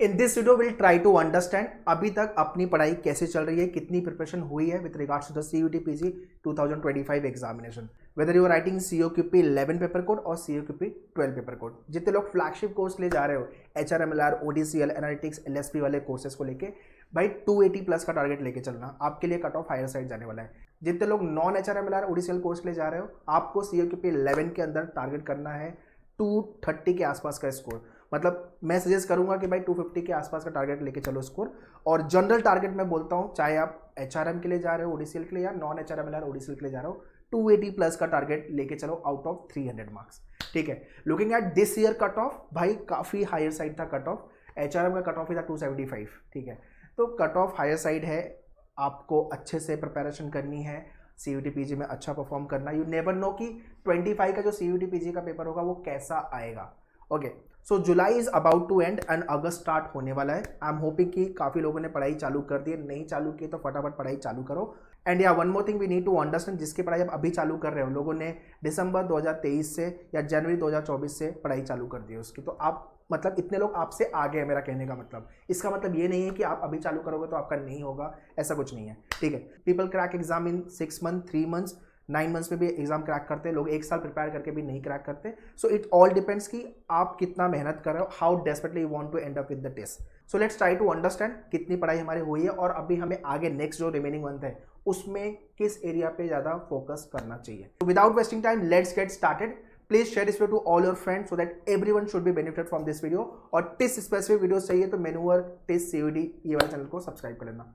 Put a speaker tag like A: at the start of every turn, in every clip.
A: In this video will try to understand अभी तक अपनी पढ़ाई कैसे चल रही है, कितनी प्रिपरेशन हुई है with regards to the CUET PG 2025 examination, whether you are writing COQP 11 paper code और COQP 12 पेपर कोड। जितने लोग फ्लैगशिप कोर्स ले जा रहे हो HRMLR, ODCL, एनालिटिक्स, LSP वाले कोर्सेज को लेके, भाई 280 प्लस का टारगेट लेके चलना, आपके लिए कट ऑफ हायर साइड जाने वाला है। जितने लोग नॉन HRMLR ODCL कोर्स ले जा रहे हो, आपको COQP 11 के अंदर टारगेट करना है 230 के आसपास का स्कोर। मतलब मैं सजेस्ट करूंगा कि भाई 250 के आसपास का टारगेट लेके चलो स्कोर। और जनरल टारगेट मैं बोलता हूं, चाहे आप HRM के लिए जा रहे हो, ODCL के लिए, या नॉन HRMLR ODCL के लिए जा रहे हो, 280 प्लस का टारगेट लेके चलो आउट ऑफ 300 मार्क्स। ठीक है, looking at this year cut off, भाई काफी हायर साइड था कट ऑफ। HRM का कट ऑफ ही था 275। ठीक है, तो कट ऑफ हायर साइड है, आपको अच्छे से प्रिपरेशन करनी है, CUET PG में अच्छा परफॉर्म करना। यू नेवर नो कि 25 का जो CUET PG का पेपर होगा वो कैसा आएगा। Okay, so July is about to end and August start होने वाला है। आई एम होपिंग कि काफ़ी लोगों ने पढ़ाई चालू कर दी है, नहीं चालू की तो फटाफट पढ़ाई चालू करो। And yeah one more thing we need to understand, जिसकी पढ़ाई आप अभी चालू कर रहे हो, लोगों ने दिसंबर 2023 से या जनवरी 2024 से पढ़ाई चालू कर दी है उसकी, तो आप मतलब इतने लोग आपसे आगे हैं, मेरा कहने का मतलब। इसका मतलब ये नहीं है कि आप अभी चालू करोगे तो आपका नहीं होगा, ऐसा कुछ नहीं है। ठीक है, people crack exam in 6 month, 3 months, 9 months में भी एग्जाम क्रैक करते हैं लोग, 1 साल प्रिपेयर करके भी नहीं क्रैक करते। सो इट ऑल डिपेंड्स कि आप कितना मेहनत कर रहे हो, how desperately you want to end up with the test. So let's try to understand कितनी पढ़ाई हमारी हुई है और अभी हमें आगे नेक्स्ट जो रिमेनिंग मंथ है उसमें किस एरिया पे ज़्यादा फोकस करना चाहिए। Without wasting time let's get started. Please share this video to all your friends so that everyone should be benefited from this video. और टिस स्पेसिफिक वीडियोस चाहिए तो मेनूवर टिस CUET ये वाले चैनल को सब्सक्राइब कर लेना।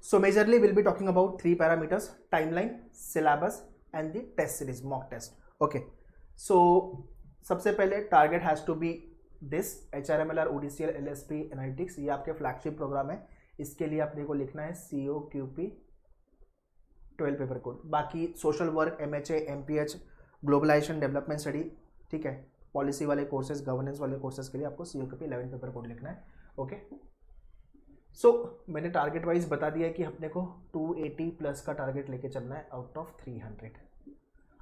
A: So majorly we'll be talking about 3 parameters: timeline, syllabus and the test series, mock test. Okay, so सबसे पहले target has to be this HRMLR, ODCL, LSP, analytics, ये आपके फ्लैगशिप प्रोग्राम है। इसके लिए अपने को लिखना है COQP 12 पेपर कोड। बाकी social work, MHA, MPH, globalization development study, ठीक है, पॉलिसी वाले कोर्सेज, गवर्नेंस वाले कोर्सेज के लिए आपको COQP 11 पेपर कोड लिखना है। ओके, सो मैंने टारगेट वाइज बता दिया है कि अपने को 280 प्लस का टारगेट लेके चलना है आउट ऑफ 300।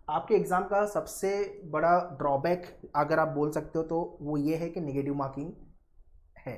A: आपके एग्ज़ाम का सबसे बड़ा ड्रॉबैक अगर आप बोल सकते हो तो वो ये है कि नेगेटिव मार्किंग है।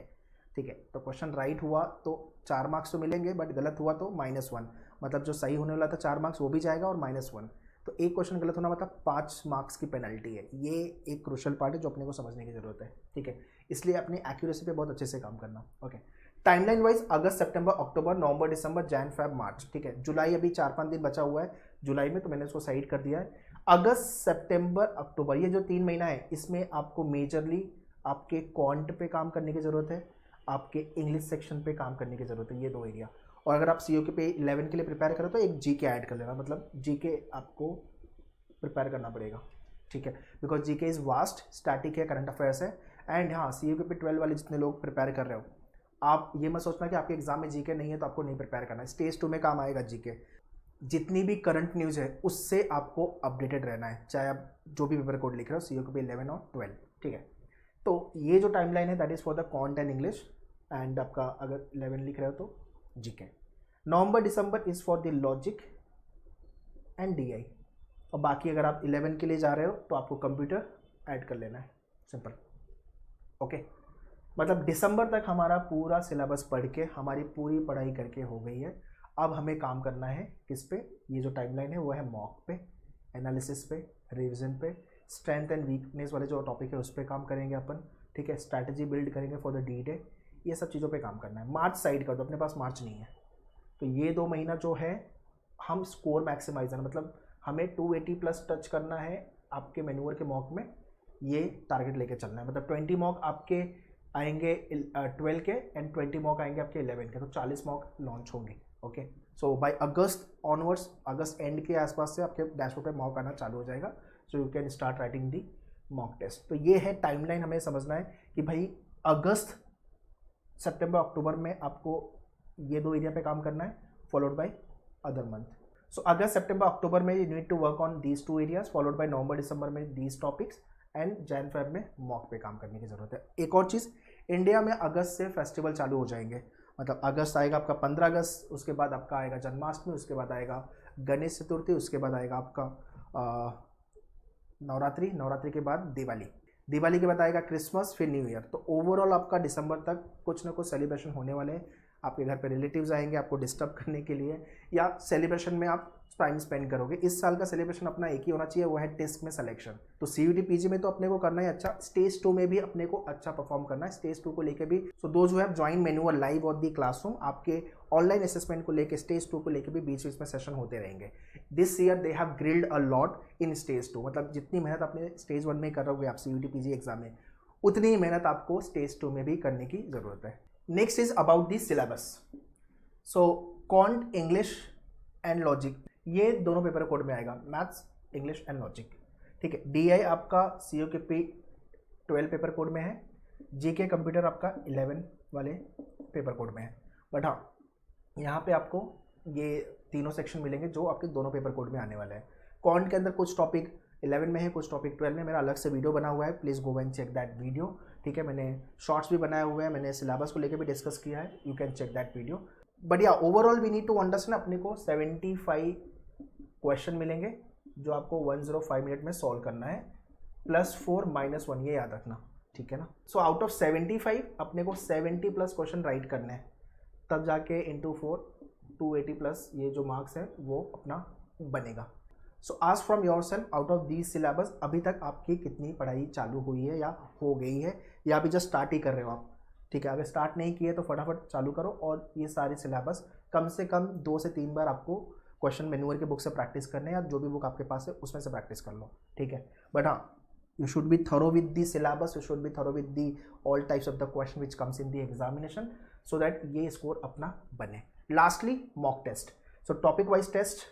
A: ठीक है, तो क्वेश्चन राइट हुआ तो 4 मार्क्स तो मिलेंगे, बट गलत हुआ तो -1, मतलब जो सही होने वाला था 4 मार्क्स वो भी जाएगा और -1। तो एक क्वेश्चन गलत होना मतलब 5 मार्क्स की पेनल्टी है। ये एक क्रूशियल पार्ट है जो अपने को समझने की जरूरत है। ठीक है, इसलिए अपनी एक्यूरेसी पे बहुत अच्छे से काम करना। ओके, टाइमलाइन वाइज अगस्त, सितंबर, अक्टूबर, नवंबर, दिसंबर, जैन, फेब, मार्च। ठीक है, जुलाई अभी 4-5 दिन बचा हुआ है जुलाई में, तो मैंने उसको साइड कर दिया है। अगस्त, सितंबर, अक्टूबर, ये जो 3 महीना है इसमें आपको मेजरली आपके क्वांट पे काम करने की ज़रूरत है, आपके इंग्लिश सेक्शन पे काम करने की ज़रूरत है, ये 2 एरिया। और अगर आप COQP 11 के लिए प्रिपेयर करो तो एक GK ऐड कर लेना, मतलब GK आपको प्रिपेयर करना पड़ेगा। ठीक है, because GK is vast, static है, करंट अफेयर्स है। एंड हाँ, COQP 12 वाले जितने लोग प्रिपेयर कर रहे हो, आप ये मत सोचना कि आपके एग्जाम में GK नहीं है तो आपको नहीं प्रिपेयर करना है। स्टेज 2 में काम आएगा GK। जितनी भी करंट न्यूज़ है उससे आपको अपडेटेड रहना है, चाहे आप जो भी पेपर कोड लिख रहे हो, COQP 11 और 12। ठीक है, तो ये जो टाइमलाइन है that is for the quant and English, and आपका अगर 11 लिख रहे हो तो GK। November, December is for the logic and DI। और बाकी अगर आप 11 के लिए जा रहे हो तो आपको कंप्यूटर ऐड कर लेना है, सिंपल। ओके, मतलब दिसंबर तक हमारा पूरा सिलेबस पढ़ के, हमारी पूरी पढ़ाई करके हो गई है। अब हमें काम करना है किस पे, ये जो टाइमलाइन है वो है मॉक पे, एनालिसिस पे, रिवीजन पे, स्ट्रेंथ एंड वीकनेस वाले जो टॉपिक है उस पर काम करेंगे अपन। ठीक है, स्ट्रैटेजी बिल्ड करेंगे फॉर द D-Day, ये सब चीज़ों पे काम करना है। मार्च साइड कर दो, अपने पास मार्च नहीं है, तो ये 2 महीना जो है हम स्कोर मैक्सिमाइजर, मतलब हमें 280 प्लस टच करना है आपके मैन्यूअर के मॉक में, ये टारगेट लेके चलना है। मतलब 20 मॉक आपके आएंगे 12 के एंड 20 मॉक आएंगे आपके 11 के, तो 40 मॉक लॉन्च होंगे। Okay, so by August onwards, August end के आसपास से आपके डैशबोर्ड पे मॉक आना चालू हो जाएगा, so you can start writing the mock test. तो ये है टाइमलाइन, हमें समझना है कि भाई अगस्त, सितंबर, अक्टूबर में आपको ये 2 एरिया पे काम करना है, followed by other month. So August, September, October में you need to work on these 2 areas, followed by November, December में these topics, and Jan Feb में मॉक पे काम करने की ज़रूरत है। एक और चीज़, इंडिया में अगस्त से फेस्टिवल चालू हो जाएंगे। मतलब अगस्त आएगा आपका 15 अगस्त, उसके बाद आपका आएगा जन्माष्टमी, उसके बाद आएगा गणेश चतुर्थी, उसके बाद आएगा आपका नवरात्रि, नवरात्रि के बाद दिवाली, दिवाली के बाद आएगा क्रिसमस, फिर न्यू ईयर। तो ओवरऑल आपका दिसंबर तक कुछ ना कुछ सेलिब्रेशन होने वाले हैं। आपके घर पे रिलेटिव्स आएंगे आपको डिस्टर्ब करने के लिए, या सेलिब्रेशन में आप टाइम स्पेंड करोगे। इस साल का सेलिब्रेशन अपना एक ही होना चाहिए, वो है टेस्ट में सिलेक्शन। तो सीयूटी पीजी में तो अपने को करना है अच्छा, स्टेज 2 में भी अपने को अच्छा परफॉर्म करना है, स्टेज 2 को लेके भी। So those who have join manual live और दी क्लासरूम, आपके ऑनलाइन असेसमेंट को लेके स्टेज 2 को लेके भी बीच बीच में सेशन होते रहेंगे। This year they have grilled a lot in stage 2, मतलब जितनी मेहनत अपने स्टेज 1 में करोगे आप सीयूटी पीजी एग्जाम में, उतनी ही मेहनत आपको स्टेज 2 में भी करने की जरूरत है। Next is about the syllabus. So quant, English and logic, ये दोनों पेपर कोड में आएगा, मैथ्स, इंग्लिश एंड लॉजिक, ठीक है। डीआई आपका COKP 12 पेपर कोड में है, जीके कंप्यूटर आपका 11 वाले पेपर कोड में है। बट हाँ, यहाँ पे आपको ये तीनों सेक्शन मिलेंगे जो आपके दोनों पेपर कोड में आने वाले हैं। क्वांट के अंदर कुछ टॉपिक 11 में है, कुछ टॉपिक 12 में। मेरा अलग से वीडियो बना हुआ है, please go and check that video, ठीक है। मैंने शॉर्ट्स भी बनाए हुए हैं, मैंने सिलेबस को लेकर भी डिस्कस किया है, you can check that video. But या overall we need to understand, अपने को 75 क्वेश्चन मिलेंगे जो आपको 105 मिनट में सॉल्व करना है, +4 -1, ये याद रखना, ठीक है ना। सो आउट ऑफ 75 अपने को 70 प्लस क्वेश्चन राइट करने हैं, तब जाके इंटू 4 280 प्लस ये जो मार्क्स है वो अपना बनेगा। सो ask from your self, out of these syllabus अभी तक आपकी कितनी पढ़ाई चालू हुई है या हो गई है, या अभी जस्ट स्टार्ट ही कर रहे हो आप, ठीक है। अगर स्टार्ट नहीं किए तो फटाफट चालू करो, और ये सारे सिलेबस कम से कम 2 से 3 बार आपको क्वेश्चन मैनुअल के बुक से प्रैक्टिस करने, या जो भी बुक आपके पास है उसमें से प्रैक्टिस कर लो, ठीक है। बट हाँ, you should be thorough with the syllabus, you should be thorough with the all types of the question which comes in the examination, so that ये स्कोर अपना बने। Lastly, mock test, so topic wise test,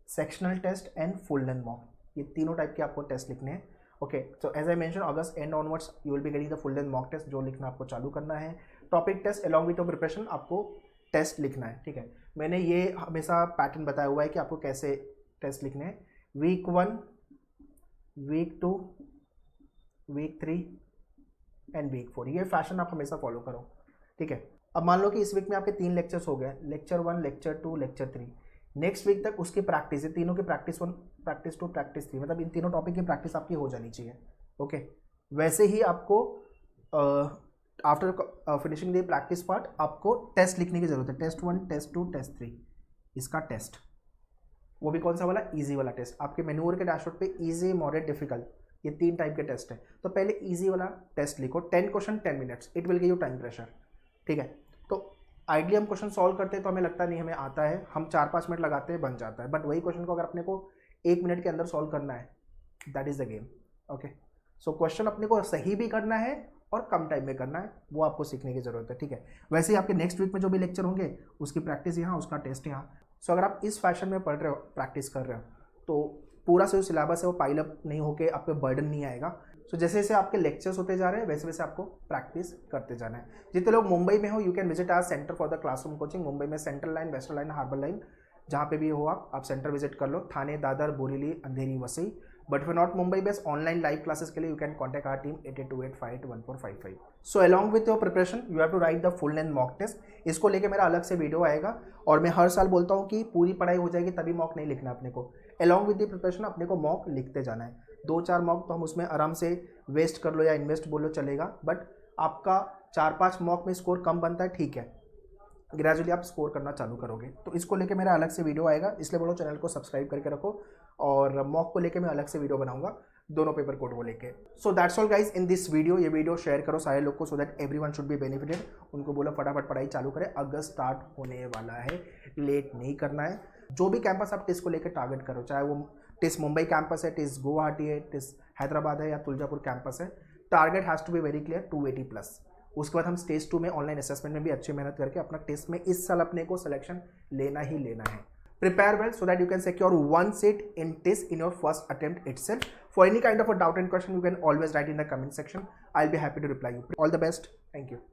A: sectional test and full length mock, ये तीनों type के आपको test लिखने हैं, okay. So as I mention, August end onwards you will be getting the full length mock test, जो लिखना आपको चालू करना है। Topic test along with your preparation आपको टेस्ट लिखना है, ठीक है। मैंने ये हमेशा पैटर्न बताया हुआ है कि आपको कैसे टेस्ट लिखने हैं, week 1, week 2, week 3 and week 4, ये फैशन आप हमेशा फॉलो करो, ठीक है। अब मान लो कि इस वीक में आपके 3 लेक्चर्स हो गए, lecture 1, lecture 2, lecture 3। Next week तक उसकी प्रैक्टिस है, तीनों की प्रैक्टिस 1, प्रैक्टिस 2, प्रैक्टिस 3, मतलब इन तीनों टॉपिक की प्रैक्टिस आपकी हो जानी चाहिए, ओके। वैसे ही आपको after finishing the practice part आपको टेस्ट लिखने की जरूरत है, टेस्ट 1, टेस्ट 2, टेस्ट 3, इसका टेस्ट, वो भी कौन सा वाला, इजी वाला टेस्ट। आपके मैन्यूअर के डैशबोर्ड पे इजी, मॉडरेट, डिफिकल्ट, ये 3 टाइप के टेस्ट है। तो पहले इजी वाला टेस्ट लिखो, 10 question 10 minutes, it will give you time pressure, ठीक है। तो आइडियली हम क्वेश्चन सॉल्व करते हैं तो हमें लगता नहीं हमें आता है, हम 4-5 मिनट लगाते हैं, बन जाता है। बट वही क्वेश्चन को अगर अपने को 1 मिनट के अंदर सॉल्व करना है, that is the game, okay. So question अपने को सही भी करना है और कम टाइम में करना है, वो आपको सीखने की जरूरत है, ठीक है। वैसे ही आपके नेक्स्ट वीक में जो भी लेक्चर होंगे उसकी प्रैक्टिस यहाँ, उसका टेस्ट यहाँ। सो अगर आप इस फैशन में पढ़ रहे हो, प्रैक्टिस कर रहे हो, तो पूरा से जो सिलेबस है वो पाइल अप नहीं होके आपको बर्डन नहीं आएगा। सो जैसे जैसे आपके लेक्चर्स होते जा रहे हैं वैसे वैसे आपको प्रैक्टिस करते जाना है। जितने लोग मुंबई में हो, you can visit our centre for the classroom coaching. Mumbai में central line, western line, harbour line, जहाँ पे भी हो आप सेंटर विजिट कर लो, Thane, Dadar, Borivali, Andheri, Vasai. But for not Mumbai based online live classes के लिए you can contact our team 8828581455। So along with your preparation you have to write the full length mock test. इसको लेके मेरा अलग से वीडियो आएगा, और मैं हर साल बोलता हूँ कि पूरी पढ़ाई हो जाएगी तभी मॉक नहीं लिखना अपने को। अलॉन्ग विद द प्रिपरेशन अपने को मॉक लिखते जाना है। 2-4 मॉक तो हम उसमें आराम से वेस्ट कर लो या इन्वेस्ट बोलो चलेगा, बट आपका 4-5 मॉक में स्कोर कम बनता है, ठीक है, ग्रेजुअली आप स्कोर करना चालू करोगे। तो इसको लेके मेरा अलग से वीडियो आएगा, इसलिए बोलो चैनल को सब्सक्राइब करके रखो, और मॉक को लेके मैं अलग से वीडियो बनाऊंगा दोनों पेपर कोड को लेके। So that's all guys in this video. ये वीडियो शेयर करो सारे लोग को, सो that everyone should be benefited. उनको बोलो फटाफट पढ़ाई चालू करें, अगस्त स्टार्ट होने वाला है, लेट नहीं करना है। जो भी कैंपस आप टेस्ट को लेकर टारगेट करो, चाहे वो टेस्ट मुंबई कैंपस है, टेस्ट गुवाहाटी है, टेस्ट हैदराबाद है या तुलजापुर कैंपस है, target has to be very clear, 280 plus. उसके बाद हम स्टेज 2 में ऑनलाइन असेसमेंट में भी अच्छी मेहनत करके अपना टेस्ट में इस साल अपने को सिलेक्शन लेना ही लेना है। Prepare well so that you can secure one seat in TISS in your first attempt itself. For any kind of a doubt and question, you can always write in the comment section. I'll be happy to reply you. All the best. Thank you.